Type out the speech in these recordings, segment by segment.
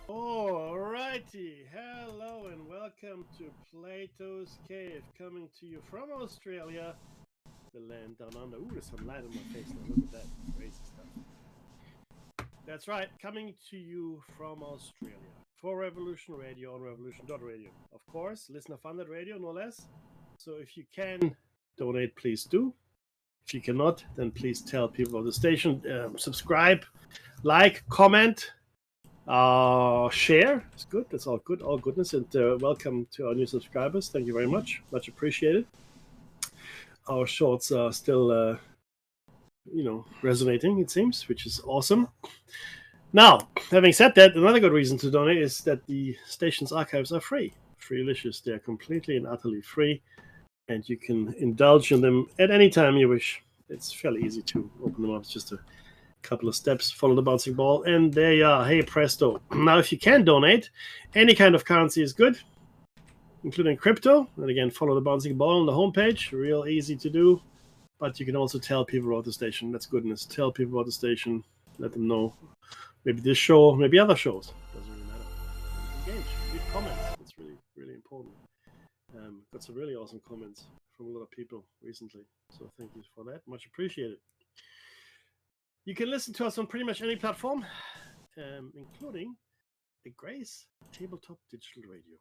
Alrighty, hello and welcome to Platos Cave, coming to you from Australia, the land down under. Ooh, there's some light on my face now. Look at that crazy stuff. That's right, coming to you from Australia for Revolution Radio on revolution.radio. Of course, listener-funded radio, no less. So if you can donate, please do. If you cannot, then please tell people of the station. Subscribe, like, comment. Share. It's good. That's all good. All goodness. And welcome to our new subscribers. Thank you very much. Much appreciated. Our shorts are still, resonating, it seems, which is awesome. Now, having said that, another good reason to donate is that the station's archives are free. Freelicious. They're completely and utterly free. And you can indulge in them at any time you wish. It's fairly easy to open them up. It's just a couple of steps, follow the bouncing ball, and there you are. Hey, presto. Now, if you can donate, any kind of currency is good, including crypto. And again, follow the bouncing ball on the homepage. Real easy to do. But you can also tell people about the station. That's goodness. Tell people about the station. Let them know. Maybe this show, maybe other shows. Doesn't really matter. Engage. Leave comments. That's really, really important. Got some really awesome comments from a lot of people recently. So thank you for that. Much appreciated. You can listen to us on pretty much any platform, including the Grace Tabletop Digital Radio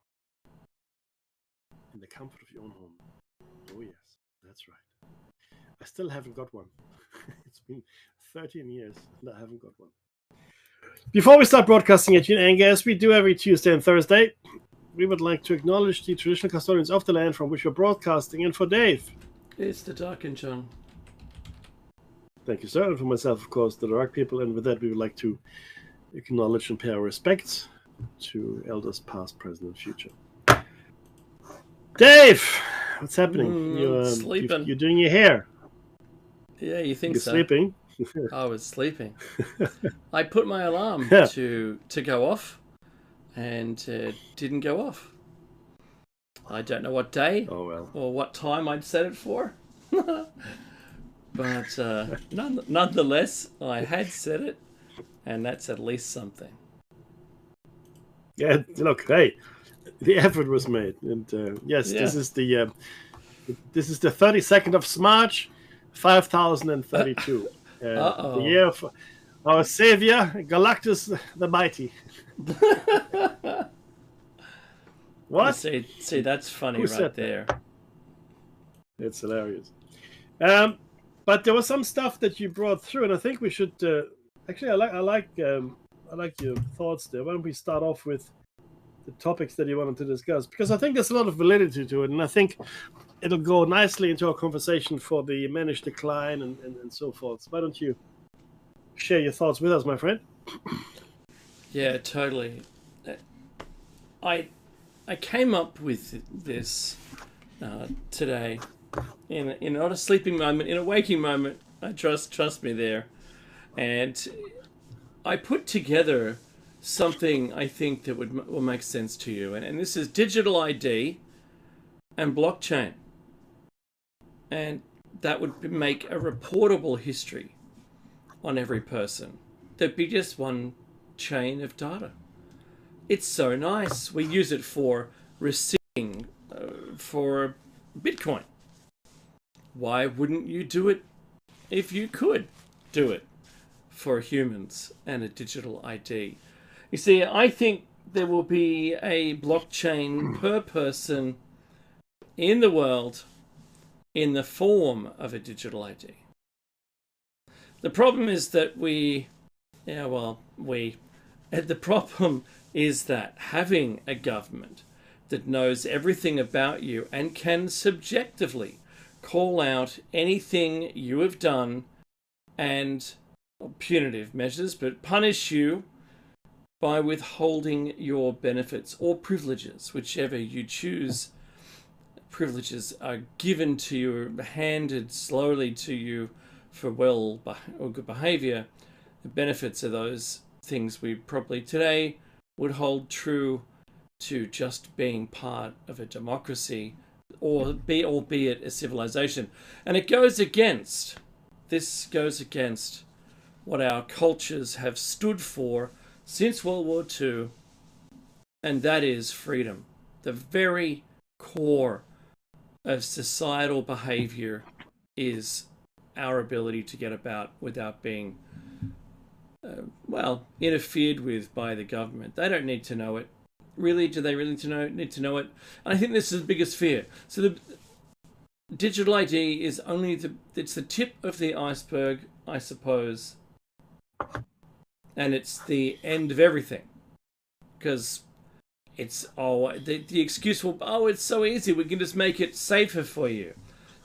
in the comfort of your own home. Oh yes, that's right. I still haven't got one. It's been 13 years and I haven't got one. Before we start broadcasting at you, and as we do every Tuesday and Thursday, we would like to acknowledge the traditional custodians of the land from which we're broadcasting. And for Dave, it's the Dark and John. Thank you, sir. And for myself, of course, the Dark people. And with that, we would like to acknowledge and pay our respects to elders past, present, and future. Dave, what's happening? You're sleeping. You're doing your hair. Yeah, you think You're so? Sleeping. I was sleeping. I put my alarm to go off, and it didn't go off. I don't know what day or what time I'd set it for. But nonetheless, I had said it, and that's at least something. Yeah, look, hey, the effort was made, and yes, Yeah. this is the 32nd of March, 5032, the year of our savior Galactus the Mighty. What? See, that's funny. Who right said there. It's hilarious. But there was some stuff that you brought through, and I think we should. Actually, I like your thoughts there. Why don't we start off with the topics that you wanted to discuss? Because I think there's a lot of validity to it, and I think it'll go nicely into our conversation for the managed decline and so forth. So why don't you share your thoughts with us, my friend? Yeah, totally. I came up with this today. In not a sleeping moment, in a waking moment, trust me there. And I put together something I think that will make sense to you. And this is digital ID and blockchain. And that would make a reportable history on every person. There'd be just one chain of data. It's so nice. We use it for receiving for Bitcoin. Why wouldn't you do it if you could do it for humans and a digital ID? You see, I think there will be a blockchain per person in the world in the form of a digital ID. The problem is that the problem is that having a government that knows everything about you and can subjectively call out anything you have done and punitive measures, but punish you by withholding your benefits or privileges, whichever you choose. Privileges are given to you, handed slowly to you for well or good behavior. The benefits of those things we probably today would hold true to just being part of a democracy, albeit a civilization. And it goes against what our cultures have stood for since World War II and that is freedom. The very core of societal behavior is our ability to get about without being, interfered with by the government. They don't need to know it. Really, do they really need to know it? And I think this is the biggest fear. So the digital ID is only it's the tip of the iceberg, I suppose, and it's the end of everything. Because it's the excuse for it's so easy, we can just make it safer for you.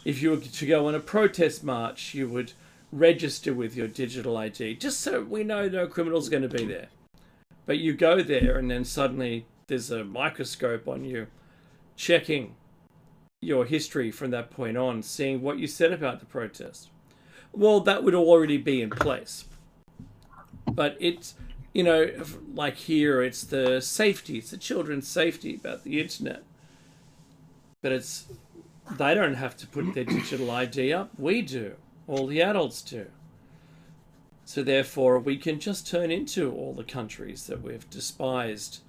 If you were to go on a protest march, you would register with your digital ID just so we know no criminals are going to be there. But you go there and then suddenly there's a microscope on you checking your history from that point on, seeing what you said about the protest. Well, that would already be in place. But it's, like here, it's the safety, it's the children's safety about the internet. But they don't have to put their digital ID up. We do. All the adults do. So therefore, we can just turn into all the countries that we've despised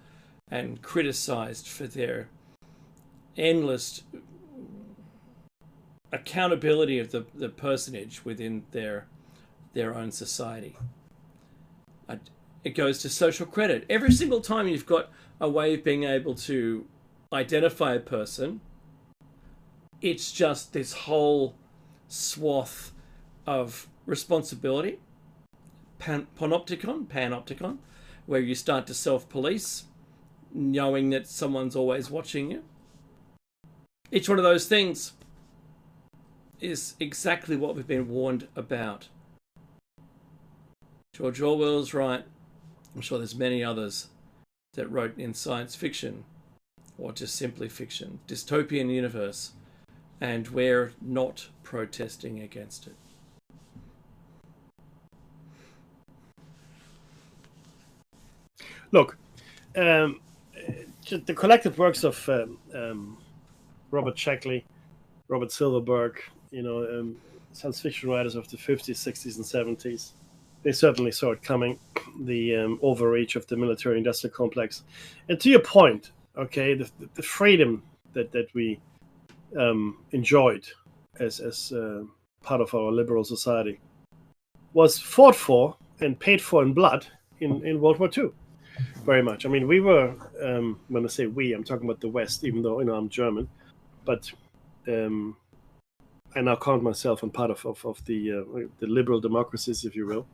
and criticized for their endless accountability of the personage within their own society. It goes to social credit. Every single time you've got a way of being able to identify a person, it's just this whole swath of responsibility, panopticon, where you start to self-police, knowing that someone's always watching you. Each one of those things is exactly what we've been warned about. George Orwell's right. I'm sure there's many others that wrote in science fiction, or just simply fiction, dystopian universe, and we're not protesting against it. Look, the collective works of Robert Sheckley, Robert Silverberg, science fiction writers of the 50s, 60s, and 70s, they certainly saw it coming, the overreach of the military-industrial complex. And to your point, okay, the freedom that we enjoyed as part of our liberal society was fought for and paid for in blood in World War II. Very much. I mean, we were, when I say we, I'm talking about the West, even though, I'm German. But I now count myself on part of the liberal democracies, if you will.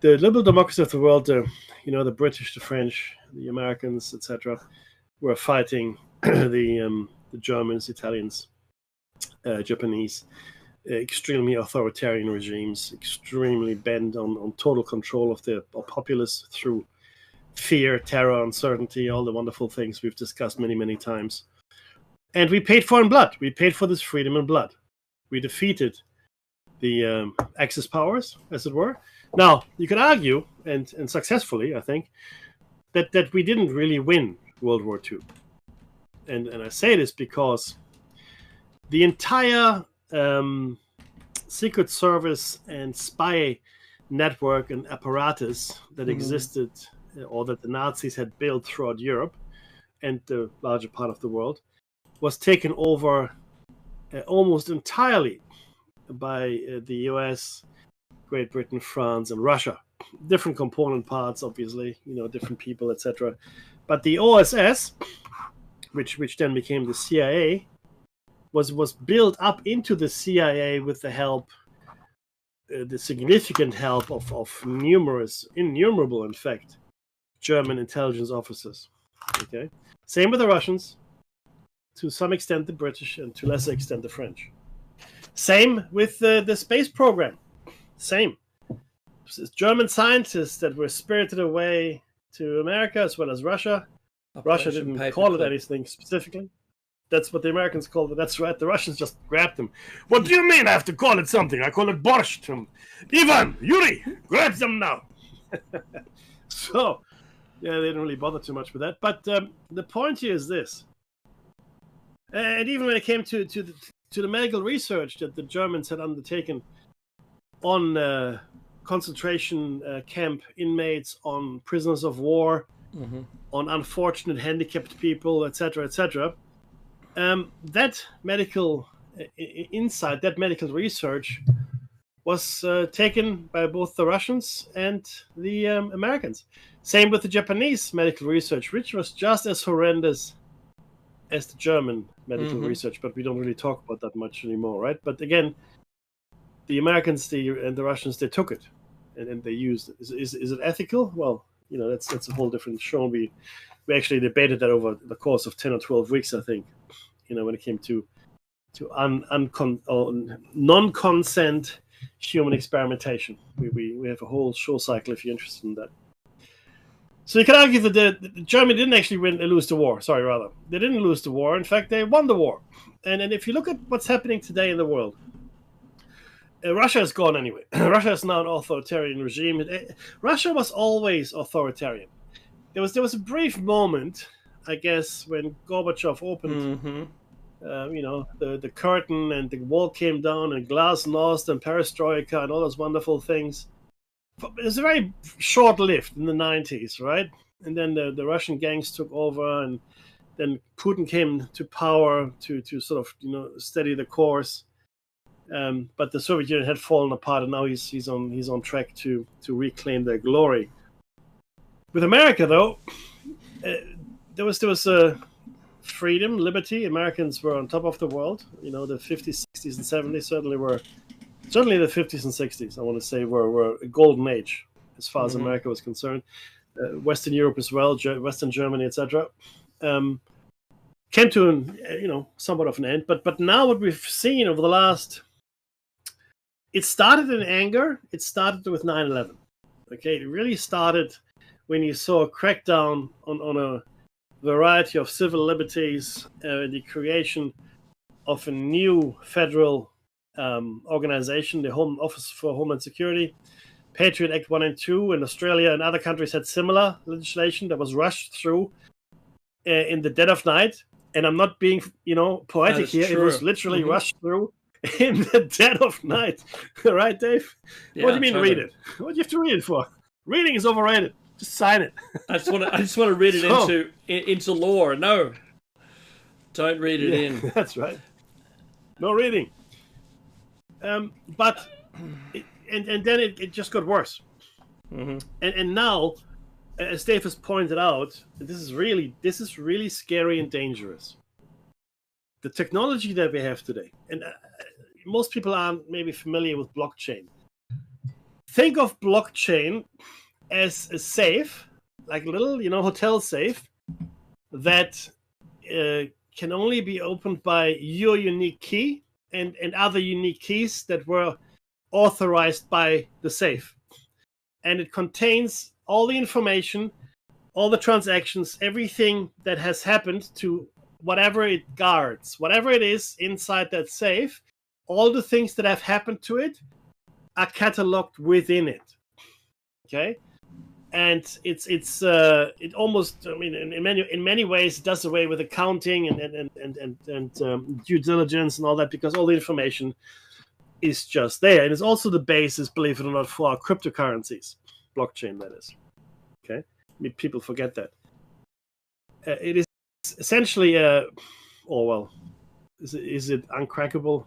The liberal democracies of the world, the British, the French, the Americans, etc., were fighting the Germans, Italians, Japanese, extremely authoritarian regimes, extremely bent on total control of the populace through fear, terror, uncertainty, all the wonderful things we've discussed many, many times. And we paid for in blood. We paid for this freedom in blood. We defeated the Axis powers, as it were. Now, you could argue, and successfully, I think, that we didn't really win World War II. And I say this because the entire Secret Service and spy network and apparatus that existed, or that the Nazis had built throughout Europe and the larger part of the world, was taken over almost entirely by the US, Great Britain, France, and Russia. Different component parts, obviously, different people, etc. But the OSS, which then became the CIA, was built up into the CIA with the help, the significant help of innumerable, in fact, German intelligence officers. Okay, same with the Russians, to some extent the British, and to lesser extent the French. Same with the space program. Same. German scientists that were spirited away to America, as well as Russia. Russia didn't call it anything specifically. That's what the Americans called it. That's right. The Russians just grabbed them. What do you mean I have to call it something? I call it borscht. Ivan, Yuri, grab them now. So, yeah, they didn't really bother too much with that. But the point here is this. And even when it came to the medical research that the Germans had undertaken on concentration camp inmates, on prisoners of war, on unfortunate handicapped people, etc., etc. That medical insight, that medical research, was taken by both the Russians and the Americans. Same with the Japanese medical research, which was just as horrendous as the German medical research, but we don't really talk about that much anymore, right? But again, the Americans and the Russians, they took it and they used it. Is it ethical? Well, that's a whole different show. We actually debated that over the course of 10 or 12 weeks, I think, when it came to non-consent human experimentation. We have a whole show cycle if you're interested in that. So you can argue that Germany didn't actually lose the war. Sorry, rather. They didn't lose the war. In fact, they won the war. And if you look at what's happening today in the world, Russia is gone anyway. Russia is now an authoritarian regime. Russia was always authoritarian. There was a brief moment, I guess, when Gorbachev opened the curtain and the wall came down and glasnost and perestroika and all those wonderful things. It was a very short-lived in the 90s, right? And then the Russian gangs took over, and then Putin came to power to sort of steady the course. But the Soviet Union had fallen apart, and now he's on track to reclaim their glory. With America, though, there was freedom, liberty. Americans were on top of the world. The 50s, 60s, and 70s certainly the 50s and 60s, I want to say, were a golden age as far as America was concerned. Western Europe as well, Western Germany, etc. Came to somewhat of an end. But now what we've seen over the last, it started in anger. It started with 9/11. Okay, it really started when you saw a crackdown on a variety of civil liberties, the creation of a new federal organization, the Home Office for Homeland Security. Patriot Act 1 and 2 in Australia and other countries had similar legislation that was rushed through in the dead of night. And I'm not being, poetic here. True. It was literally rushed through in the dead of night. Right, Dave? Yeah, what do you mean read it? What do you have to read it for? Reading is overrated. Just sign it. I just want to read it into law. No, don't read it in. That's right. No reading. But then it just got worse. And now, as Dave has pointed out, this is really scary and dangerous. The technology that we have today, and most people aren't maybe familiar with blockchain. Think of blockchain as a safe, like a little, hotel safe that can only be opened by your unique key and other unique keys that were authorized by the safe. And it contains all the information, all the transactions, everything that has happened to whatever it guards, whatever it is inside that safe, all the things that have happened to it are cataloged within it. Okay? And it almost, in many ways, it does away with accounting and due diligence and all that, because all the information is just there. And it's also the basis, believe it or not, for our cryptocurrencies, blockchain, that is. Okay, people forget that. It is essentially is it uncrackable?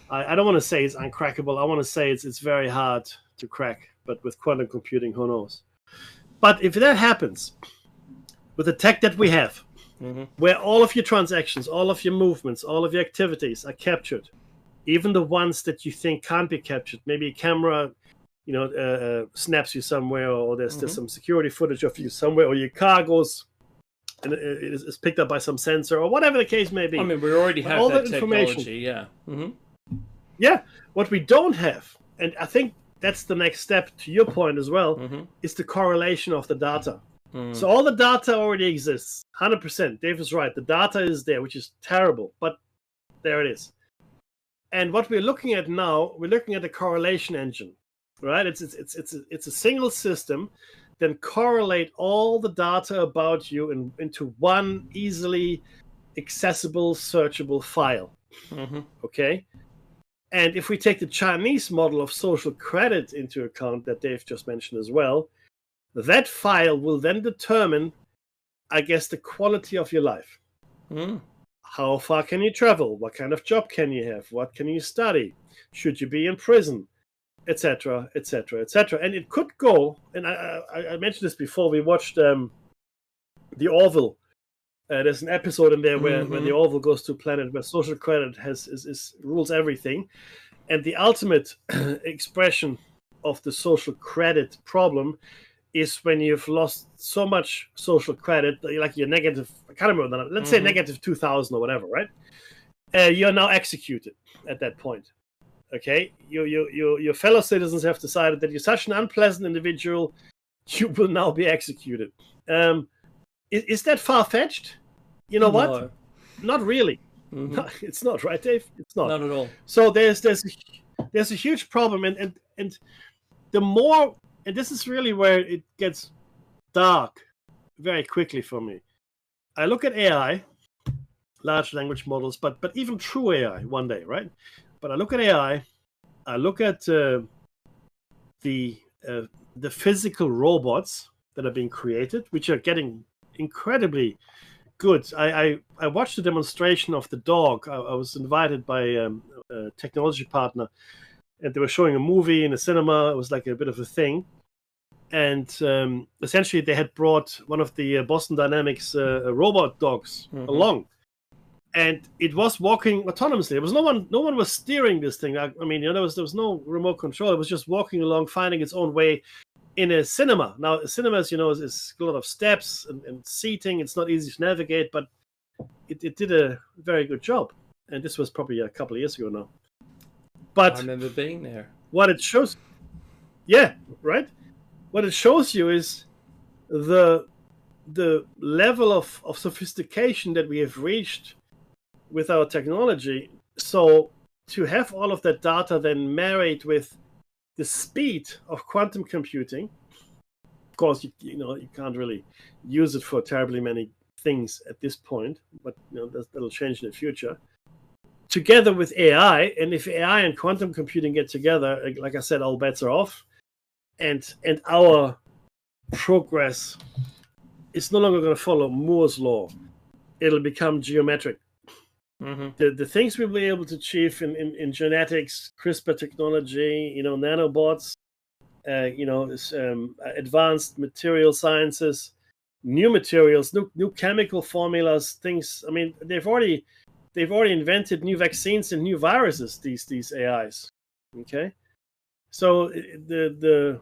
I don't want to say it's uncrackable. I want to say it's very hard to crack. But with quantum computing, who knows? But if that happens, with the tech that we have, where all of your transactions, all of your movements, all of your activities are captured, even the ones that you think can't be captured, maybe a camera, snaps you somewhere, or there's some security footage of you somewhere, or your car goes and it is picked up by some sensor, or whatever the case may be. I mean, we already have all that technology, yeah. Yeah, what we don't have, and I think that's the next step to your point as well, is the correlation of the data. So all the data already exists, 100%. Dave is right. The data is there, which is terrible, but there it is. And what we're looking at now, we're looking at the correlation engine, right? It's a single system that correlate all the data about you into one easily accessible, searchable file. Okay? And if we take the Chinese model of social credit into account that Dave just mentioned as well, that file will then determine I guess, the quality of your life. Mm. How far can you travel? What kind of job can you have? What can you study? Should you be in prison? Etc. Etc. Etc. And it could go. And I mentioned this before. We watched the Orville. There's an episode in there where the Orville goes to a planet where social credit is rules everything, and the ultimate expression of the social credit problem is when you've lost so much social credit, like you're negative. I can't remember. Let's say negative 2,000 or whatever, right? You're now executed at that point. Okay, your fellow citizens have decided that you're such an unpleasant individual, you will now be executed. Is that far-fetched? You know what? No. Not really. No, it's not, right, Dave? It's not. Not at all. So there's a huge problem, and the more, and this is really where it gets dark very quickly for me. I look at AI, large language models, but even true AI one day, right? But I look at AI, I look at the physical robots that are being created, which are getting incredibly good. I watched a demonstration of the dog. I was invited by a technology partner, and they were showing a movie in a cinema. It was like a bit of a thing. And essentially, they had brought one of the Boston Dynamics robot dogs along. And it was walking autonomously. There was no one was steering this thing. I mean, there was no remote control. It was just walking along, finding its own way in a cinema. Now, cinemas, is a lot of steps and seating. It's not easy to navigate, but it did a very good job. And this was probably a couple of years ago now. But I remember being there. What it shows, yeah, right. What it shows you is the level of sophistication that we have reached with our technology. So to have all of that data then married with the speed of quantum computing, of course, you can't really use it for terribly many things at this point, but that'll change in the future. Together with AI, and if AI and quantum computing get together, like I said, all bets are off, and our progress is no longer going to follow Moore's law. It'll become geometric. The things we'll be able to achieve in genetics, CRISPR technology, nanobots, advanced material sciences, new materials, new chemical formulas, things. I mean, they've already invented new vaccines and new viruses. These AIs. Okay, so the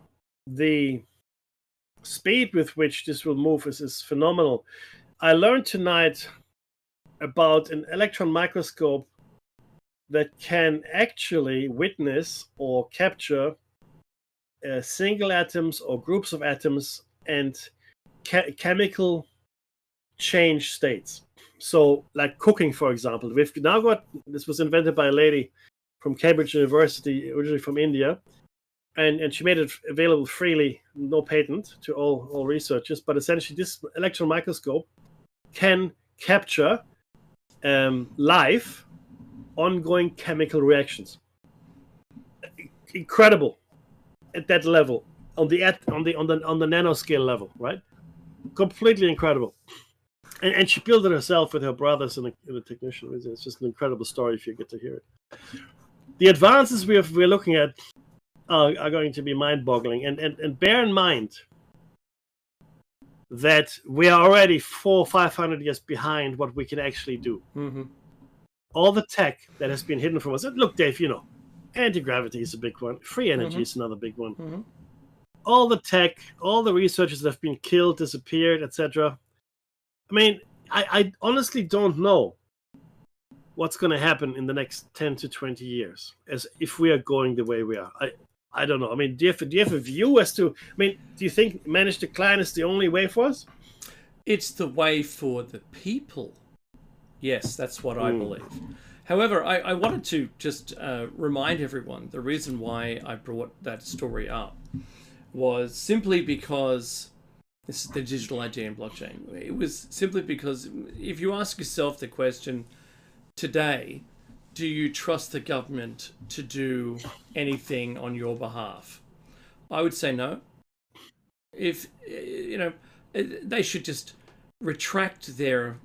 speed with which this will move is phenomenal. I learned tonight about an electron microscope that can actually witness or capture single atoms or groups of atoms and chemical change states. So, like cooking, for example, we've now got, this was invented by a lady from Cambridge University, originally from India, and she made it available freely, no patent, to all researchers. But essentially, this electron microscope can capture live, ongoing chemical reactions. Incredible at that level, on the nanoscale level, right? Completely incredible. And she built it herself with her brothers and a technician. It's just an incredible story if you get to hear it. The advances we're looking at are going to be mind-boggling. And bear in mind that we are already 400 or 500 years behind what we can actually do. All the tech that has been hidden from us. Look, Dave, anti-gravity is a big one. Free energy is another big one. All the tech, all the researchers that have been killed, disappeared, etc. I mean, I honestly don't know what's going to happen in the next 10 to 20 years, as if we are going the way we are. I don't know. I mean, do you have a view as to? I mean, do you think managed decline is the only way for us? It's the way for the people. Yes, that's what I believe. However, I wanted to just remind everyone the reason why I brought that story up was simply because this is the digital ID and blockchain. It was simply because if you ask yourself the question today, do you trust the government to do anything on your behalf? I would say no. If they should just retract their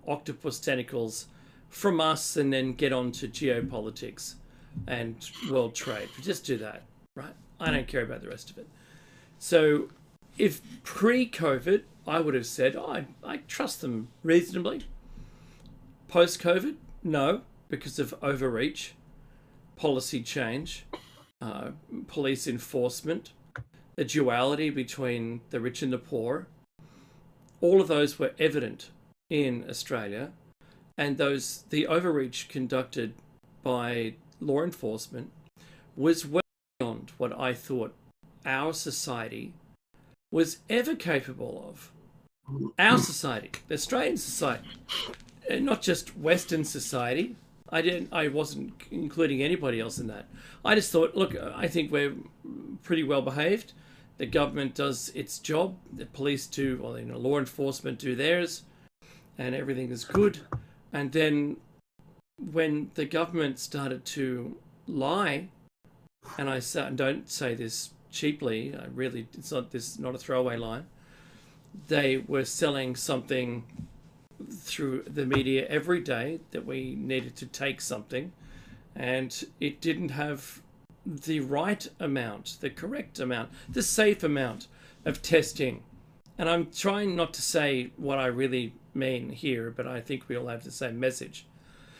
octopus tentacles from us and then get on to geopolitics and world trade. Just do that, right? I don't care about the rest of it. So if pre-COVID, I would have said, I trust them reasonably. Post-COVID, no, because of overreach, policy change, police enforcement, the duality between the rich and the poor. All of those were evident in Australia, and the overreach conducted by law enforcement was well beyond what I thought our society was ever capable of. Our society, the Australian society, not just Western society. I wasn't including anybody else in that. I just thought, look, I think we're pretty well behaved. The government does its job. The police do, law enforcement do theirs, and everything is good. And then when the government started to lie, and I don't say this cheaply, it's not a throwaway line. They were selling something through the media every day that we needed to take something, and it didn't have the right amount, the correct amount, the safe amount of testing. And I'm trying not to say what I really mean here, but I think we all have the same message.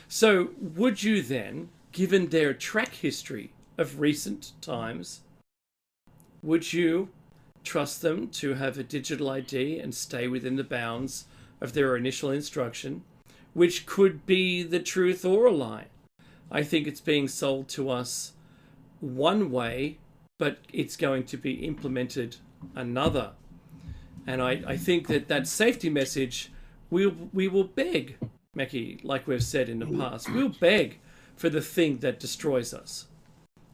So would you then, given their track history of recent times, would you trust them to have a digital ID and stay within the bounds of their initial instruction, which could be the truth or a lie? I think it's being sold to us one way, but it's going to be implemented another. And I think that safety message, we will beg, Mackie, like we've said in the past, we'll beg for the thing that destroys us.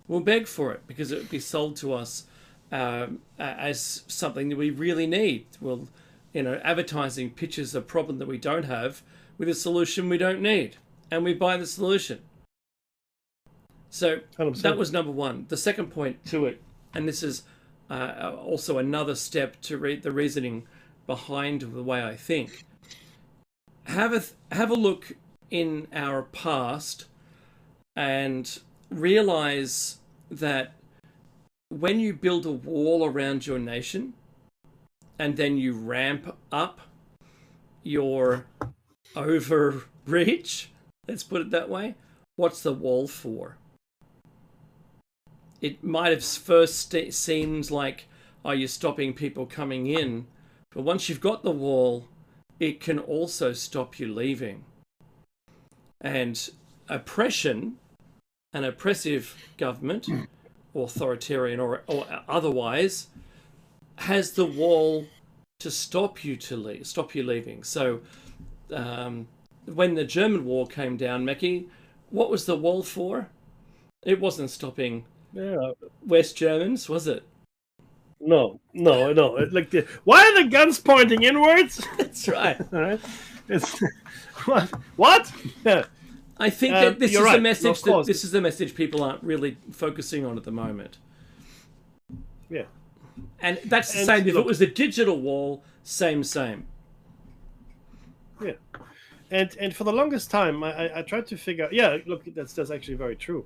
We'll beg for it because it will be sold to us as something that we really need. We'll, advertising pitches a problem that we don't have with a solution we don't need, and we buy the solution. So 100%. That was number one. The second point to it, and this is also another step to read the reasoning behind the way I think. Have a look in our past and realize that when you build a wall around your nation and then you ramp up your overreach, let's put it that way, what's the wall for? It might have first seemed like, you're stopping people coming in, but once you've got the wall, it can also stop you leaving. And oppression, an oppressive government, authoritarian or otherwise, has the wall to stop you leaving. So when the German wall came down, Mackie, what was the wall for? It wasn't stopping West Germans, was it? No. Like why are the guns pointing inwards? That's right. All right. It's what? Yeah. I think that this is the message. This is the message people aren't really focusing on at the moment. Yeah. And that's the same. If it was a digital wall, same. Yeah. And for the longest time, I tried to figure. Yeah, look, that's actually very true.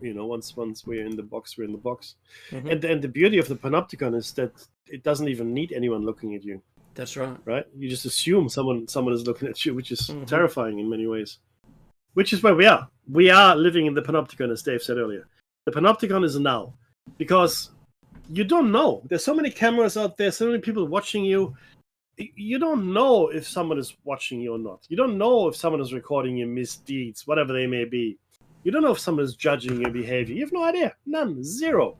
Once we're in the box, we're in the box. Mm-hmm. And the beauty of the panopticon is that it doesn't even need anyone looking at you. That's right. Right? You just assume someone is looking at you, which is terrifying in many ways. Which is where we are. We are living in the panopticon, as Dave said earlier. The panopticon is now. Because you don't know. There's so many cameras out there, so many people watching you. You don't know if someone is watching you or not. You don't know if someone is recording your misdeeds, whatever they may be. You don't know if someone is judging your behavior. You have no idea. None. Zero.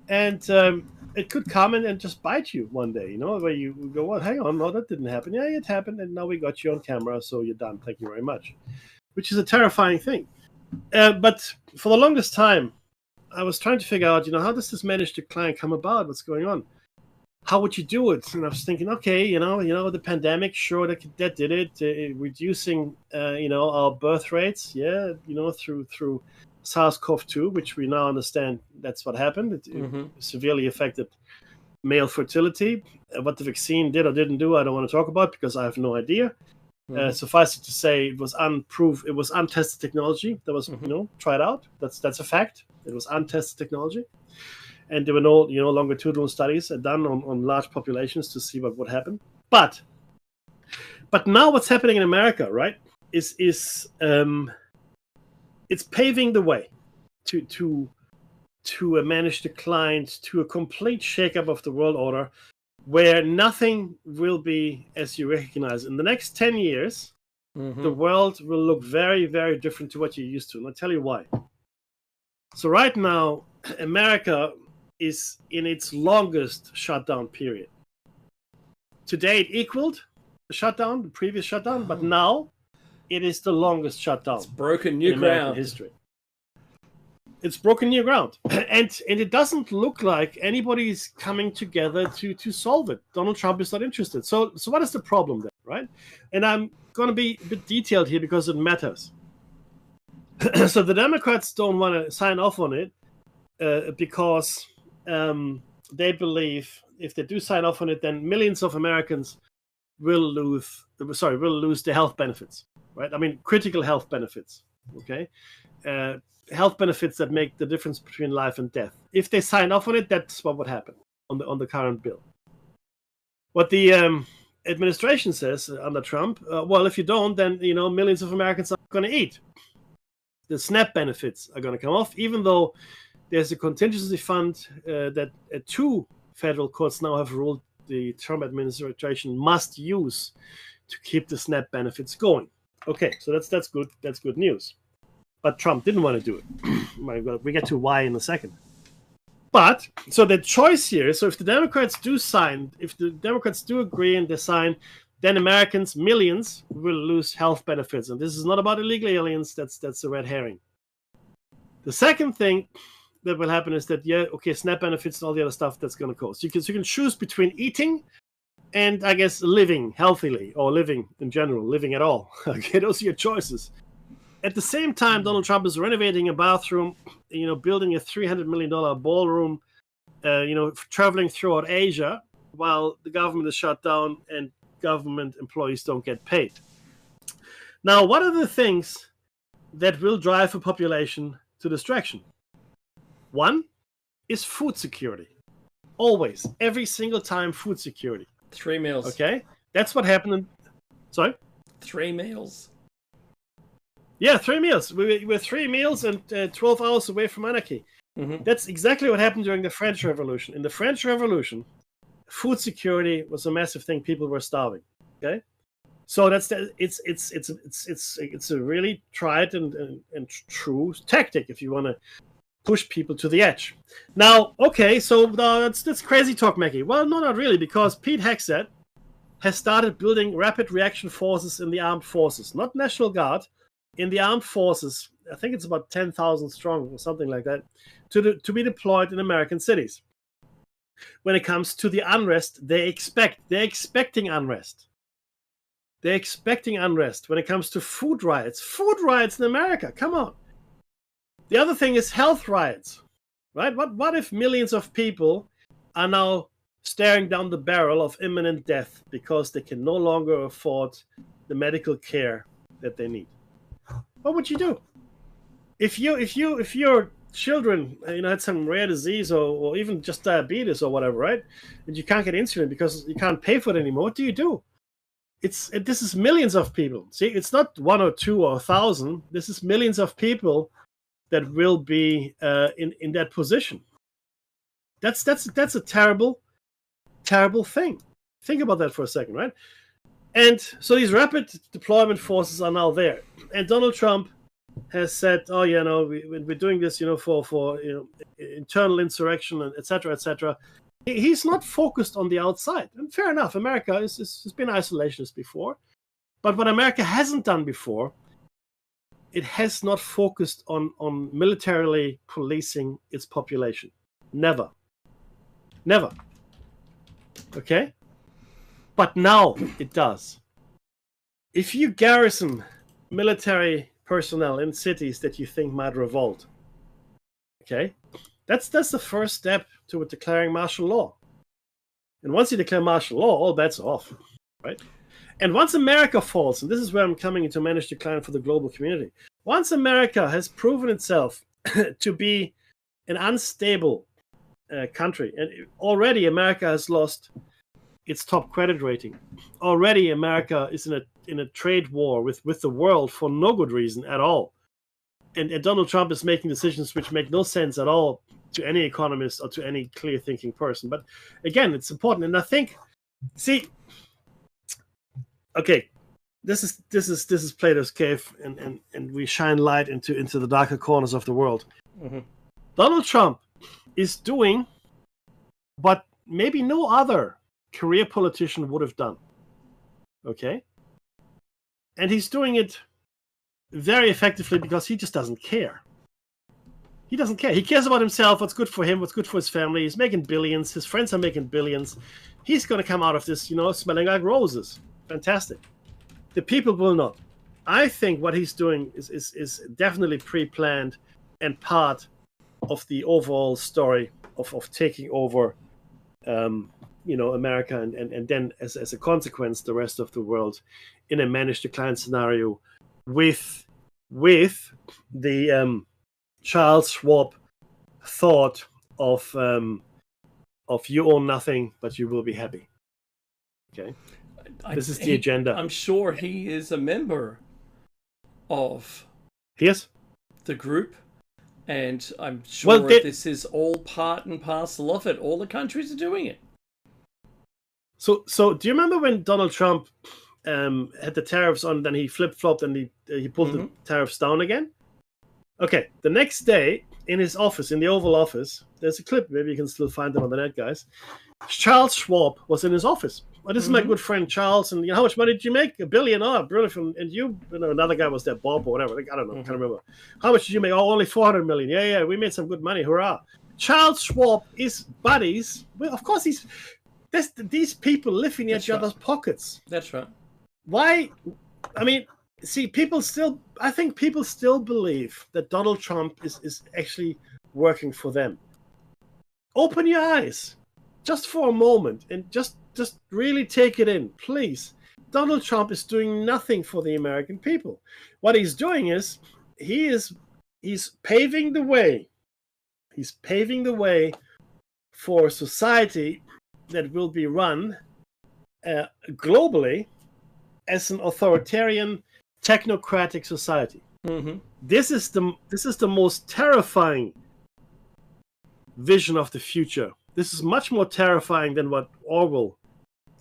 And it could come and just bite you one day, where you go, well, hang on, no, that didn't happen. Yeah, it happened, and now we got you on camera, so you're done. Thank you very much. Which is a terrifying thing. But for the longest time, I was trying to figure out, how does this manage to come about? What's going on? How would you do it? And I was thinking, okay, the pandemic, sure, that did it. Reducing, our birth rates, through SARS-CoV-2, which we now understand that's what happened. It severely affected male fertility. What the vaccine did or didn't do, I don't want to talk about because I have no idea. Suffice it to say, it was unproved. It was untested technology that was, tried out. That's a fact. It was untested technology, and there were no, longitudinal studies done on large populations to see what would happen. But now, what's happening in America, right, is it's paving the way to a managed decline, to a complete shakeup of the world order, where nothing will be as you recognize. In the next 10 years, the world will look very, very different to what you're used to. And I'll tell you why. So right now, America is in its longest shutdown period. Today, it equaled the previous shutdown, but now it is the longest shutdown. It's broken new ground. History. It's broken new ground, and it doesn't look like anybody's coming together to solve it. Donald Trump is not interested. So what is the problem then, right? And I'm going to be a bit detailed here because it matters. So the Democrats don't want to sign off on it because they believe if they do sign off on it, then millions of Americans will lose their health benefits, right? I mean, critical health benefits, okay? Health benefits that make the difference between life and death. If they sign off on it, that's what would happen on the current bill. What the administration says under Trump, well, if you don't, then millions of Americans are going to eat. The SNAP benefits are going to come off, even though there's a contingency fund that 2 federal courts now have ruled the Trump administration must use to keep the SNAP benefits going. Okay, so that's good. That's good news. But Trump didn't want to do it. We get to why in a second. But, so the choice here, so if the Democrats do agree and they sign, then Americans, millions, will lose health benefits. And this is not about illegal aliens, that's a red herring. The second thing that will happen is that, SNAP benefits and all the other stuff that's going to cost. You can choose between eating and, I guess, living healthily, or living in general, living at all. Okay, those are your choices. At the same time, Donald Trump is renovating a bathroom, building a $300 million ballroom, traveling throughout Asia while the government is shut down and government employees don't get paid. Now, what are the things that will drive a population to distraction? One is food security. Always, every single time, food security. 3 meals. Okay? That's what happened. Sorry? 3 meals. Yeah, 3 meals. We're 3 meals and 12 hours away from anarchy. That's exactly what happened during the French Revolution. In the French Revolution, food security was a massive thing. People were starving. Okay, so it's a really tried and true tactic if you want to push people to the edge. Now, okay, so that's crazy talk, Mackie. Well, no, not really, because Pete Hegseth has started building rapid reaction forces in the armed forces, not National Guard. In the armed forces, I think it's about 10,000 strong or something like that, to be deployed in American cities. When it comes to the unrest, they're expecting unrest. They're expecting unrest. When it comes to food riots in America, come on. The other thing is health riots, right? What if millions of people are now staring down the barrel of imminent death because they can no longer afford the medical care that they need? What would you do? If your children had some rare disease or even just diabetes or whatever, right? And you can't get insulin because you can't pay for it anymore, what do you do? This is millions of people. See, it's not 1 or 2 or 1,000. This is millions of people that will be in that position. That's a terrible, terrible thing. Think about that for a second, right? And so these rapid deployment forces are now there. And Donald Trump has said, oh, we're doing this, for internal insurrection, and et cetera, et cetera. He's not focused on the outside. And fair enough, America has been isolationist before. But what America hasn't done before, it has not focused on militarily policing its population. Never. Never. Okay? But now it does. If you garrison military personnel in cities that you think might revolt, okay, that's the first step toward declaring martial law. And once you declare martial law, all bets are off, right? And once America falls, and this is where I'm coming into managed decline for the global community, once America has proven itself to be an unstable country, and already America has lost its top credit rating. Already America is in a trade war with the world for no good reason at all. And Donald Trump is making decisions which make no sense at all to any economist or to any clear thinking person. But again, it's important. And I think, see, okay, this is Plato's Cave, and we shine light into the darker corners of the world. Mm-hmm. Donald Trump is doing what maybe no other career politician would have done. Okay? And he's doing it very effectively because he just doesn't care. He doesn't care. He cares about himself, what's good for him, what's good for his family. He's making billions. His friends are making billions. He's going to come out of this, smelling like roses. Fantastic. The people will not. I think what he's doing is definitely pre-planned and part of the overall story of taking over America and then as a consequence the rest of the world in a managed decline scenario with the Charles Schwab thought of you own nothing but you will be happy. Okay, this is the agenda. I'm sure he is a member of the group, and I'm sure this is all part and parcel of it. All the countries are doing it. So do you remember when Donald Trump had the tariffs on, then he flip-flopped and he pulled the tariffs down again? Okay, the next day in his office, in the Oval Office, there's a clip, maybe you can still find it on the net, guys. Charles Schwab was in his office. Well, this is my good friend Charles, and how much money did you make? $1 billion. Oh, brilliant. And another guy was there, Bob or whatever. I don't know, I can't remember. How much did you make? Oh, only $400 million. Yeah, we made some good money. Hurrah. Charles Schwab is buddies. Well, of course, these people live in each other's pockets. That's right. Why? I mean, see, I think people still believe that Donald Trump is actually working for them. Open your eyes just for a moment and just really take it in, please. Donald Trump is doing nothing for the American people. What he's doing is he's paving the way. He's paving the way for a society that will be run globally as an authoritarian, technocratic society. Mm-hmm. This is the most terrifying vision of the future. This is much more terrifying than what Orwell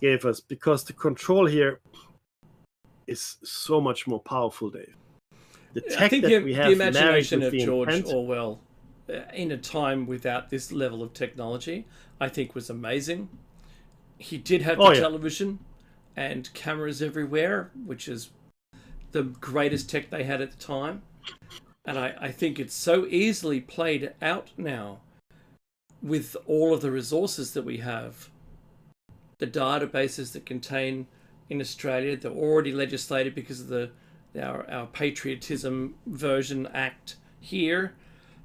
gave us, because the control here is so much more powerful, Dave. The tech I think that we have, the imagination of George Orwell in a time without this level of technology, I think, was amazing. He did have television and cameras everywhere, which is the greatest tech they had at the time. And I think it's so easily played out now with all of the resources that we have. The databases that contain in Australia, they're already legislated because of our patriotism version act here,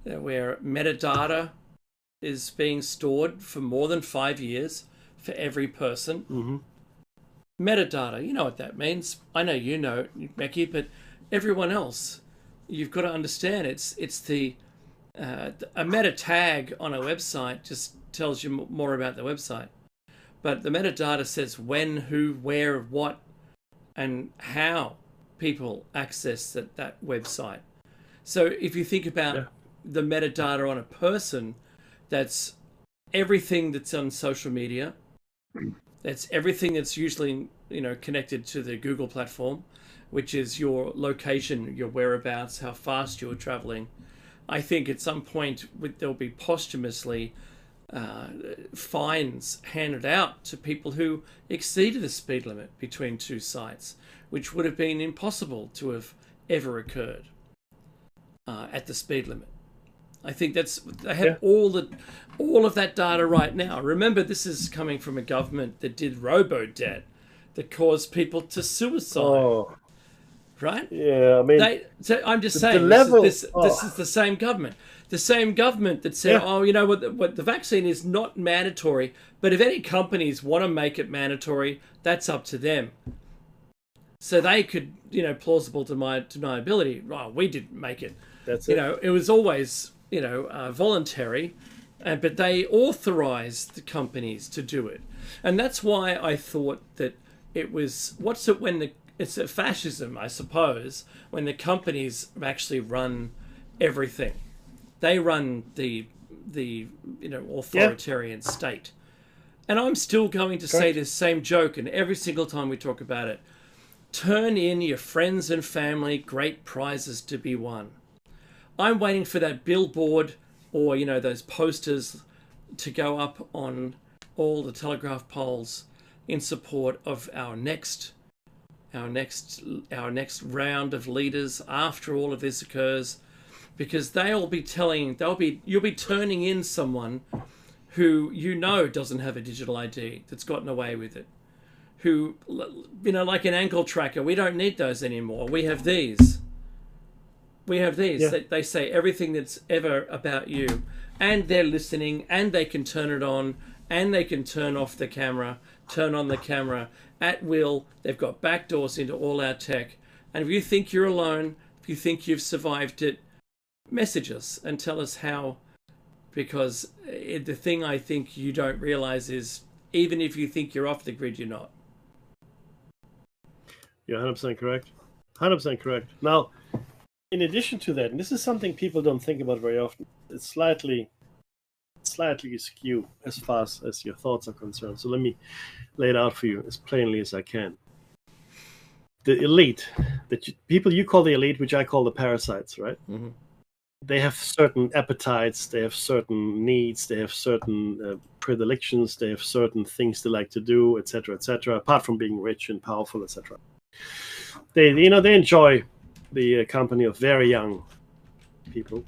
where metadata is being stored for more than 5 years for every person. Mm-hmm. Metadata, you know what that means. I know you know, Becky, but everyone else, you've got to understand it's the a meta tag on a website just tells you more about the website. But the metadata says when, who, where, what, and how people access that website. So if you think about the metadata on a person, that's everything that's on social media. That's everything that's usually, connected to the Google platform, which is your location, your whereabouts, how fast you're traveling. I think at some point there'll be posthumously fines handed out to people who exceeded the speed limit between two sites, which would have been impossible to have ever occurred at the speed limit. I think they have all of that data right now. Remember, this is coming from a government that did robo-debt that caused people to suicide. Oh. Right? Yeah, I mean... I'm just saying, this is the same government. The same government that said, "Oh, you know what the vaccine is not mandatory, but if any companies want to make it mandatory, that's up to them." So they could, plausible deniability. Oh, we didn't make it. That's it. It was always, voluntary, but they authorized the companies to do it, and that's why I thought that it was it's a fascism, I suppose, when the companies actually run everything. They run the authoritarian state. And I'm still going to say this same joke, and every single time we talk about it, turn in your friends and family, great prizes to be won. I'm waiting for that billboard or, those posters to go up on all the telegraph poles in support of our next round of leaders after all of this occurs, because you'll be turning in someone who doesn't have a digital ID, that's gotten away with it, who, like an ankle tracker. We don't need those anymore. We have these. Yeah. They say everything that's ever about you, and they're listening, and they can turn it on, and they can turn off the camera, turn on the camera at will. They've got backdoors into all our tech. And if you think you're alone, if you think you've survived it, message us and tell us how. Because the thing I think you don't realize is, even if you think you're off the grid, you're not. You're 100% correct. 100% correct. Now, in addition to that, and this is something people don't think about very often, it's slightly askew as far as your thoughts are concerned. So let me lay it out for you as plainly as I can. The elite, people you call the elite, which I call the parasites, right? Mm-hmm. They have certain appetites, they have certain needs, they have certain predilections, they have certain things they like to do, etc., apart from being rich and powerful, etc. They enjoy the company of very young people.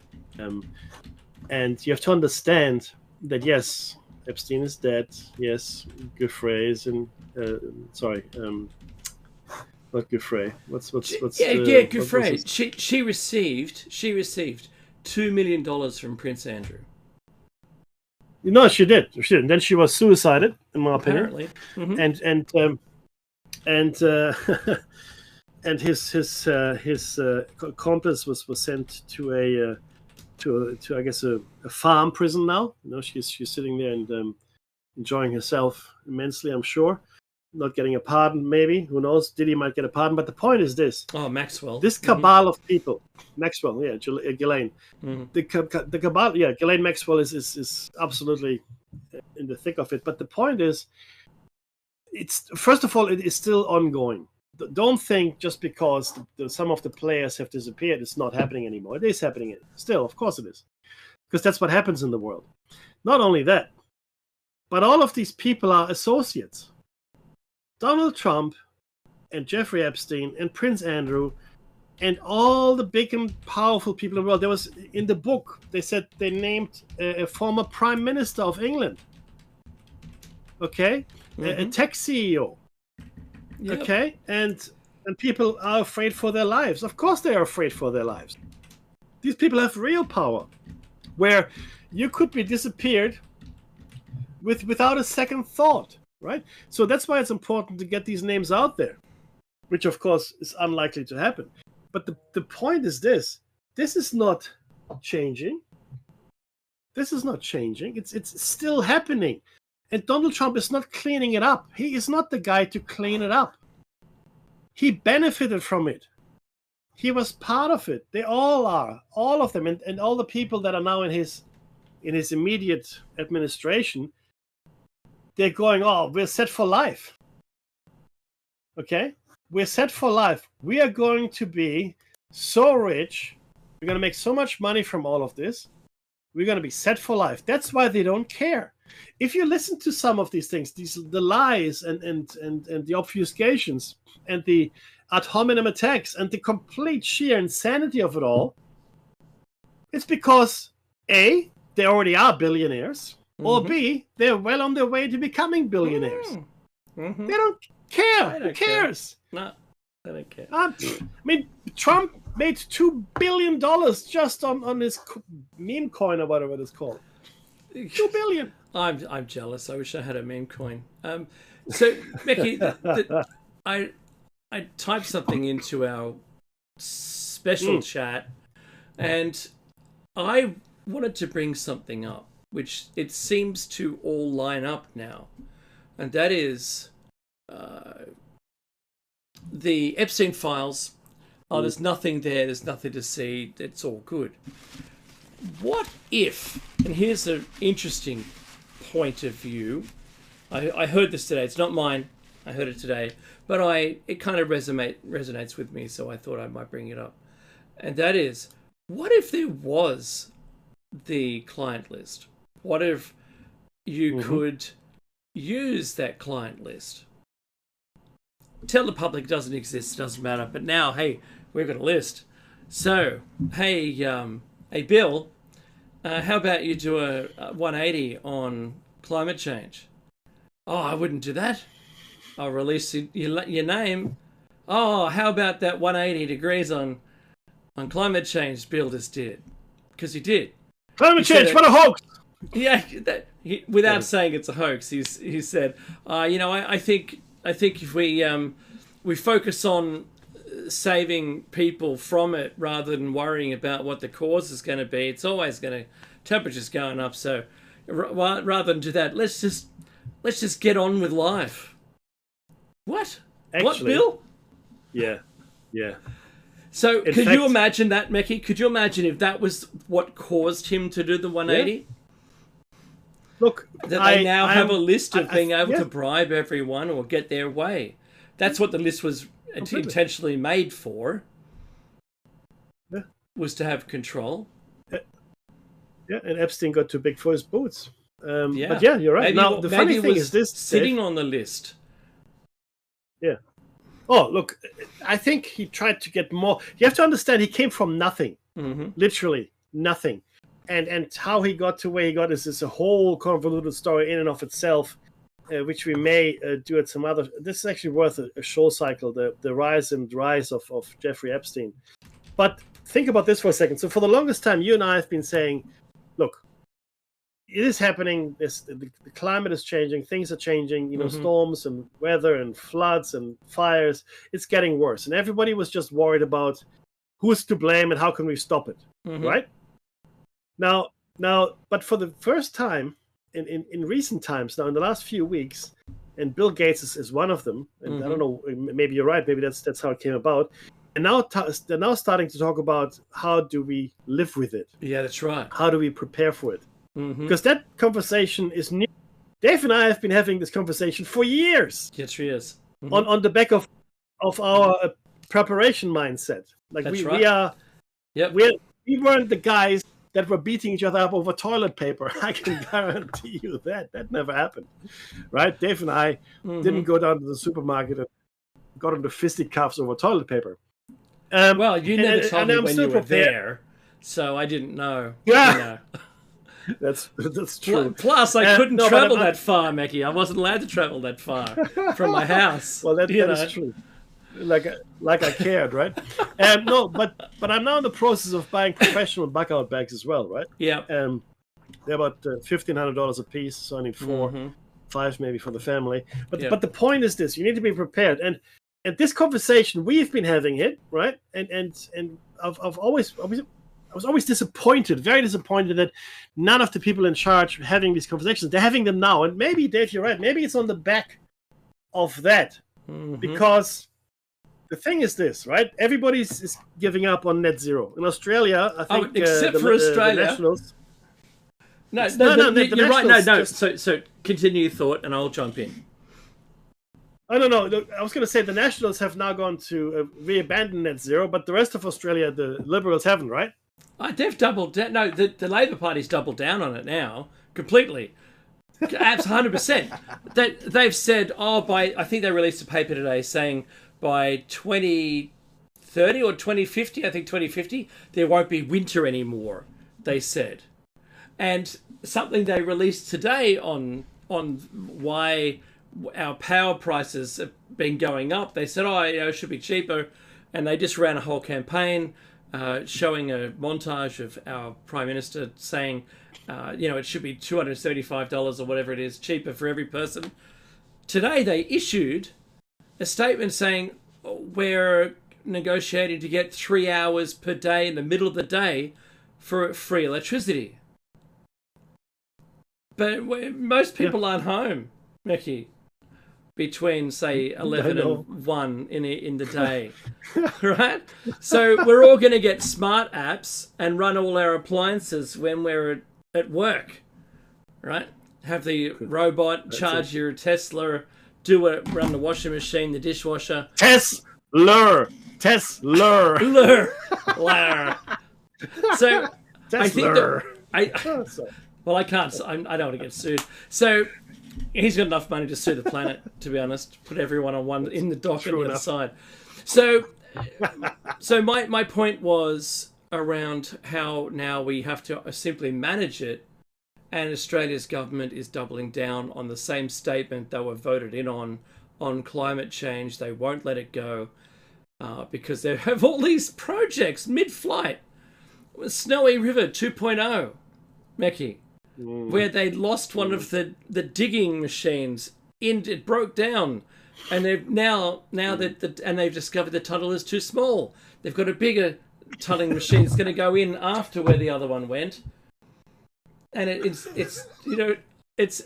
And you have to understand that, yes, Epstein is dead. Yes, Giuffre is in. Not Giuffre. What's Giuffre. She received $2 million from Prince Andrew. No, she did. And then she was suicided, in my opinion. Apparently. Mm-hmm. And his accomplice was sent to I guess a farm prison now. She's sitting there and enjoying herself immensely, I'm sure. Not getting a pardon, maybe. Who knows? Diddy might get a pardon. But the point is this. Oh, Maxwell. This cabal of people. Maxwell, yeah, Ghislaine. Mm-hmm. The cabal, yeah, Ghislaine Maxwell is absolutely in the thick of it. But the point is, first of all, it is still ongoing. Don't think just because some of the players have disappeared, it's not happening anymore. It is happening still, of course it is. Because that's what happens in the world. Not only that, but all of these people are associates. Donald Trump and Jeffrey Epstein and Prince Andrew and all the big and powerful people in the world. There was, in the book, they said they named a former Prime Minister of England. Okay? Mm-hmm. A tech CEO. Yep. Okay? And people are afraid for their lives. Of course they are afraid for their lives. These people have real power. Where you could be disappeared without a second thought. Right? So that's why it's important to get these names out there, which of course is unlikely to happen. But the point is this is not changing. This is not changing. It's still happening. And Donald Trump is not cleaning it up. He is not the guy to clean it up. He benefited from it. He was part of it. They all are. All of them. And all the people that are now in his immediate administration, they're going, oh, we're set for life. Okay? We're set for life. We are going to be so rich. We're going to make so much money from all of this. We're going to be set for life. That's why they don't care. If you listen to some of these things, the lies and the obfuscations and the ad hominem attacks and the complete sheer insanity of it all, it's because A, they already are billionaires. Or B, they're well on their way to becoming billionaires. Mm-hmm. They don't care. Who cares? No. I don't care. I mean, Trump made $2 billion just on his meme coin or whatever it's called. 2 billion. I'm jealous. I wish I had a meme coin. So Becky, I typed something into our special chat, and I wanted to bring something up, which it seems to all line up now, and that is the Epstein files. Oh, there's nothing there. There's nothing to see. It's all good. What if, and here's an interesting point of view. I heard this today. It's not mine. I heard it today. But it kind of resonates with me, so I thought I might bring it up. And that is, what if there was the client list? What if you could use that client list? Tell the public it doesn't exist, it doesn't matter. But now, hey, we've got a list. So, hey, Bill, how about you do a 180 on climate change? Oh, I wouldn't do that. I'll release your name. Oh, how about that 180 degrees on climate change Bill just did? Because he did. Climate change, what a hoax! Yeah, without saying it's a hoax, he said, I think if we focus on saving people from it rather than worrying about what the cause is going to be, it's always going to temperature's going up. So rather than do that, let's just get on with life. What? Actually, what, Bill? Yeah. So could you imagine that, Meki? Could you imagine if that was what caused him to do the 180? Yeah. Look, that they now have a list of being able to bribe everyone or get their way. That's what the list was intentionally made for. Yeah. Was to have control. Yeah, and Epstein got too big for his boots. But yeah, you're right. Now, the funny thing is this... Sitting on the list. Yeah. Oh, look, I think he tried to get more... You have to understand, he came from nothing. Literally nothing. And how he got to where he got is a whole convoluted story in and of itself, which we may do at some other... This is actually worth a show cycle, the rise and rise of Jeffrey Epstein. But think about this for a second. So for the longest time, you and I have been saying, look, it is happening. The climate is changing. Things are changing. Storms and weather and floods and fires. It's getting worse. And everybody was just worried about who's to blame and how can we stop it, right? Now, but for the first time in recent times, now in the last few weeks, and Bill Gates is one of them. And I don't know, maybe you're right. Maybe that's how it came about. And now they're now starting to talk about how do we live with it. Yeah, that's right. How do we prepare for it? Because that conversation is new. Dave and I have been having this conversation for years. Yes, she is. On the back of our preparation mindset. Like that's we are. Yep. We weren't the guys that were beating each other up over toilet paper. I can guarantee you that never happened, right? Dave and I didn't go down to the supermarket and got into fisticuffs over toilet paper. Well, you never told me when you were there, so I didn't know. Yeah. That's true. Plus, I couldn't travel that far, Mackie. I wasn't allowed to travel that far from my house. Well, that is true. Like I cared, right? No, but I'm now in the process of buying professional bug-out bags as well, right? Yeah. They're about $1,500 a piece, so I need 5 maybe for the family. But the point is this: you need to be prepared. And this conversation we've been having it, right? And I was always disappointed, very disappointed that none of the people in charge having these conversations, they're having them now. And maybe, Dave, you're right. Maybe it's on the back of that. Because the thing is this, right? Everybody's giving up on net zero. In Australia, I think... except for Australia. The Nationals... No, you're right. No. So continue your thought and I'll jump in. I don't know. I was going to say the Nationals have now gone to re-abandon net zero, but the rest of Australia, the Liberals haven't, right? They've doubled down. No, the Labor Party's doubled down on it now, completely. Absolutely, 100%. They've said, I think they released a paper today saying by 2030 or 2050, I think 2050, there won't be winter anymore, they said. And something they released today on why our power prices have been going up. They said, oh, it should be cheaper. And they just ran a whole campaign showing a montage of our Prime Minister saying, it should be $275 or whatever it is, cheaper for every person. Today they issued a statement saying we're negotiating to get 3 hours per day in the middle of the day for free electricity. But most people aren't home, Mickey, between, say, 11 and 1 in the day, right? So we're all going to get smart apps and run all our appliances when we're at work, right? Have the robot charge your Tesla, run the washing machine, the dishwasher. Tesla. So I think that well, I can't. I don't want to get sued. So he's got enough money to sue the planet, to be honest. Put everyone on one in the dock and the other side. So my point was around how now we have to simply manage it, and Australia's government is doubling down on the same statement they were voted in on climate change. They won't let it go because they have all these projects mid-flight. Snowy River 2.0, Meki, where they lost one of the digging machines. It broke down, and they've they've discovered the tunnel is too small. They've got a bigger tunneling machine that's going to go in after where the other one went, and it's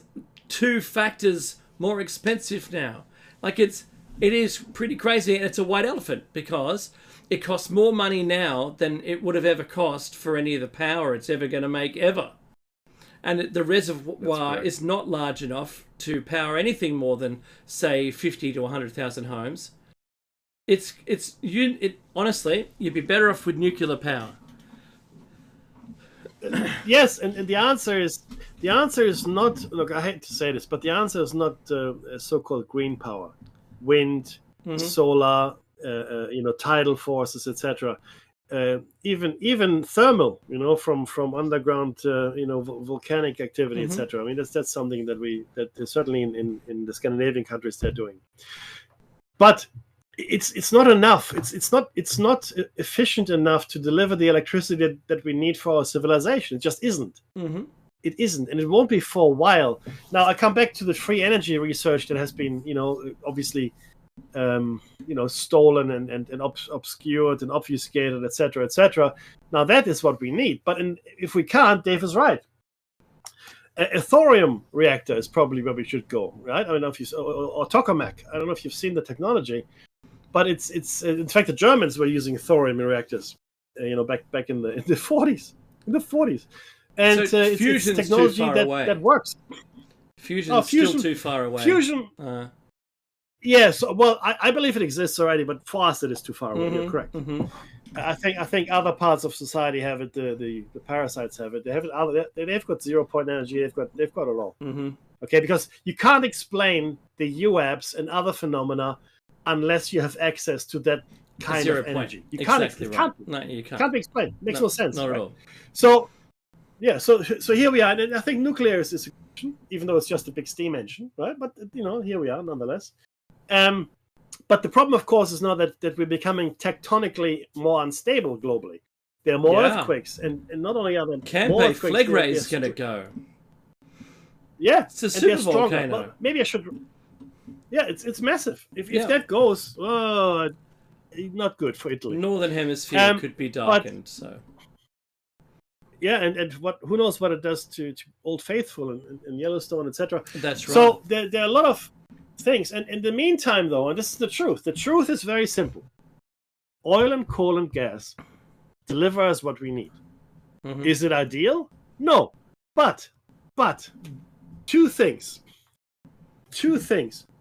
2 factors more expensive now. Like it is pretty crazy, and it's a white elephant because it costs more money now than it would have ever cost for any of the power it's ever going to make ever. And the reservoir is not large enough to power anything more than, say, 50 to 100,000 homes. Honestly, you'd be better off with nuclear power. Yes, and the answer is not. Look, I hate to say this, but the answer is not so-called green power, wind, solar, tidal forces, etc. Even thermal, from underground, volcanic activity, etc. I mean, that's something that certainly in the Scandinavian countries they're doing. But it's not enough. It's not efficient enough to deliver the electricity that we need for our civilization. It just isn't. It isn't, and it won't be for a while. Now I come back to the free energy research that has been, obviously, stolen and obscured and obfuscated, etc., etc. Now that is what we need. But if we can't, Dave is right. A thorium reactor is probably where we should go, right? I don't know if or tokamak. I don't know if you've seen the technology, but it's in fact the Germans were using thorium reactors, back in the 40s, and so it's technology that works. Fusion's still too far away. Fusion. Yes, well, I believe it exists already, but for us it is too far away. You're correct. I think other parts of society have it. The parasites have it. They have it. They've got 0-point energy. They've got it all. Okay, because you can't explain the UAPs and other phenomena unless you have access to that kind of energy. You can't. Exactly It can't. No, you can't. Can't be explained. Makes no sense. Not at all. So, yeah. So here we are, and I think nuclear is a solution, even though it's just a big steam engine, right? But here we are nonetheless. But the problem, of course, is now that we're becoming tectonically more unstable globally. There are more earthquakes, and not only are there more earthquakes, Flag Ray is going to go. Yeah, it's a super volcano. Well, maybe I should. Yeah, it's massive. If that goes, not good for Italy. Northern Hemisphere could be darkened. So. Yeah, and who knows what it does to Old Faithful and Yellowstone, etc. That's right. So there are a lot of things, and in the meantime, though, and this is the truth is very simple: oil and coal and gas deliver us what we need. Is it ideal? No, but two things: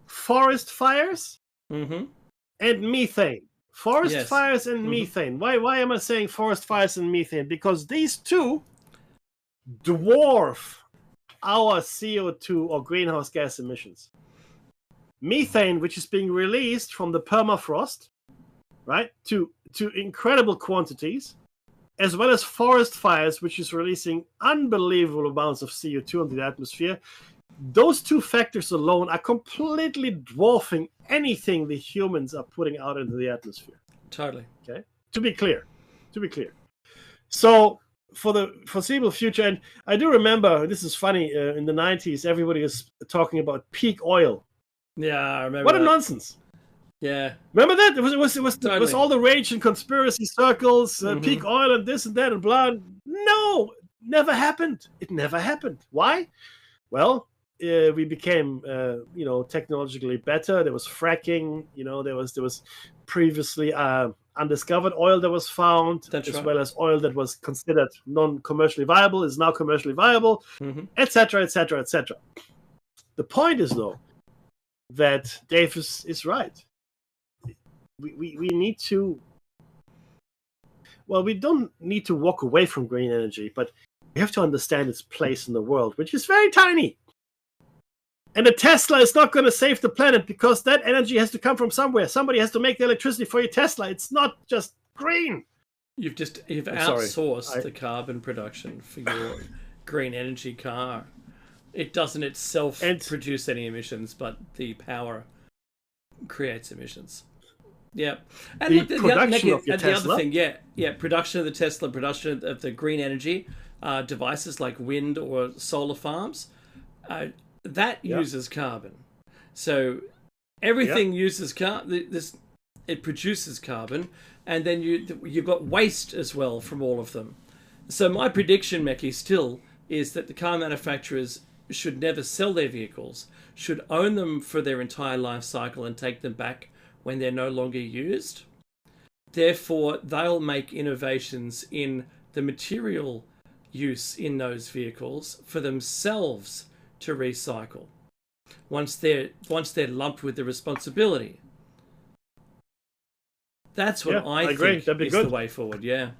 forest fires and methane. Forest fires and methane. Why am I saying forest fires and methane? Because these two dwarf our CO2 or greenhouse gas emissions. Methane, which is being released from the permafrost, right, to incredible quantities, as well as forest fires, which is releasing unbelievable amounts of CO2 into the atmosphere. those two factors alone are completely dwarfing anything the humans are putting out into the atmosphere. Totally. Okay, to be clear. So for the foreseeable future, and I do remember, this is funny, in the 90s, everybody was talking about peak oil. Yeah, I remember. What a that. nonsense! Yeah, remember that it was Totally. all the rage in conspiracy circles, peak oil and this and that and blah. No, never happened. It never happened. Why? Well, we became technologically better. There was fracking. There was previously undiscovered oil that was found, That's as right. well as oil that was considered non-commercially viable is now commercially viable, etc., etc., etc. The point is, though, that Dave is right. We need to. Well, we don't need to walk away from green energy, but we have to understand its place in the world, which is very tiny. And a Tesla is not going to save the planet because that energy has to come from somewhere. Somebody has to make the electricity for your Tesla. It's not just green. You've outsourced the carbon production for your green energy car. It doesn't itself produce any emissions, but the power creates emissions. Yeah, and the production of your Tesla. The other thing, production of the Tesla, production of the green energy devices like wind or solar farms, that uses carbon. So everything uses carbon. It produces carbon, and then you've got waste as well from all of them. So my prediction, Meki, still is that the car manufacturers should never sell their vehicles, should own them for their entire life cycle and take them back when they're no longer used. Therefore, they'll make innovations in the material use in those vehicles for themselves to recycle once they're lumped with the responsibility. That's what I think is the way forward. Yeah,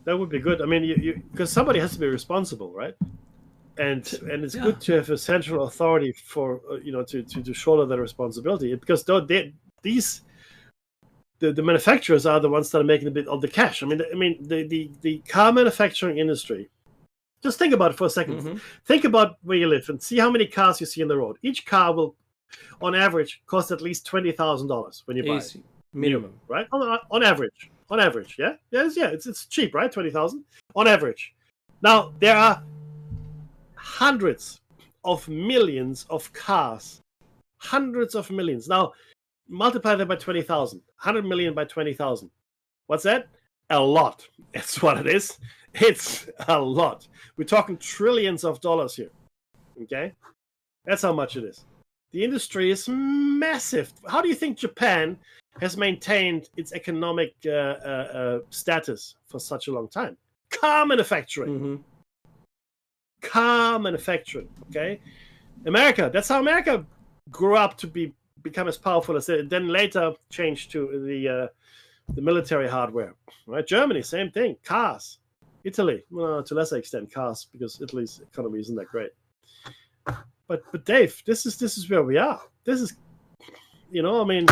that would be good. I mean, because somebody has to be responsible, right? And it's good to have a central authority for to shoulder that responsibility, because the manufacturers are the ones that are making a bit of the cash. I mean the car manufacturing industry. Just think about it for a second. Think about where you live and see how many cars you see on the road. Each car will, on average, cost at least $20,000 when you buy it. Minimum, right? On average, yeah, it's cheap, right? 20,000 on average. Now there are hundreds of millions of cars, hundreds of millions. Now multiply that by 20,000. 100 million by 20,000. What's that? A lot. That's what it is. It's a lot. We're talking trillions of dollars here. Okay? That's how much it is. The industry is massive. How do you think Japan has maintained its economic status for such a long time? Car manufacturing. Car manufacturing. Okay? America. That's how America grew up to become as powerful as it. Then later changed to the military hardware. Right? Germany, same thing. Cars. Italy, well, to a lesser extent, cars, because Italy's economy isn't that great. But Dave, this is where we are. This is, I mean,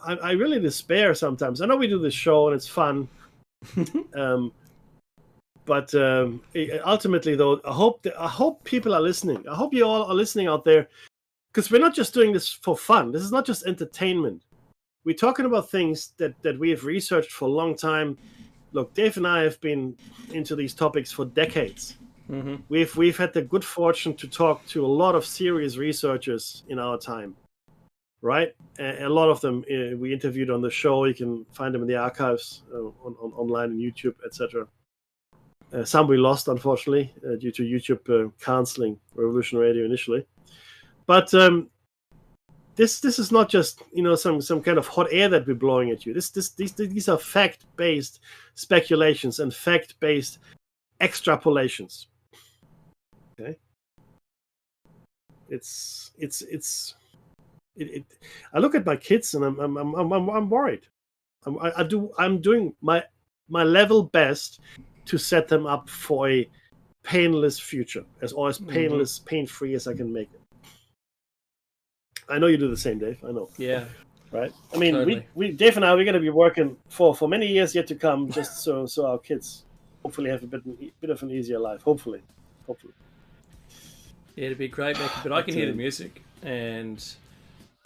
I really despair sometimes. I know we do this show and it's fun, but ultimately, though, I hope people are listening. I hope you all are listening out there, because we're not just doing this for fun. This is not just entertainment. We're talking about things that we have researched for a long time. Look, Dave and I have been into these topics for decades. We've had the good fortune to talk to a lot of serious researchers in our time, right? A lot of them we interviewed on the show. You can find them in the archives online on YouTube, etc. Some we lost, unfortunately, due to YouTube canceling Revolution Radio initially. But this is not just some kind of hot air that we're blowing at you. These are fact-based speculations and fact-based extrapolations. Okay, I look at my kids and I'm worried. I'm doing my level best to set them up for a painless future, as painless, pain-free as I can make it. I know you do the same, Dave. I know. Yeah. Right. I mean, totally. we Dave and I, we're going to be working for many years yet to come, just so our kids hopefully have a bit of an easier life. Hopefully. Hopefully. Yeah, it'd be great, Becky, but I can hear the music, and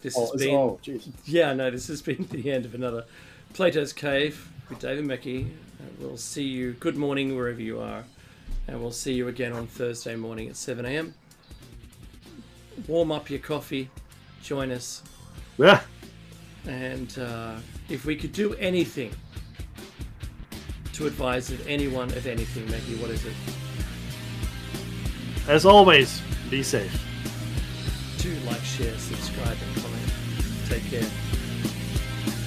this has Oh, been... oh, jeez. Yeah, no, this has been the end of another Plato's Cave with Dave and Becky. We'll see you. Good morning wherever you are, and we'll see you again on Thursday morning at 7 a.m. Warm up your coffee, join us, Yeah. and if we could do anything to advise anyone of anything, Becky, what is it? As always, be safe. Do like, share, subscribe, and comment. Take care.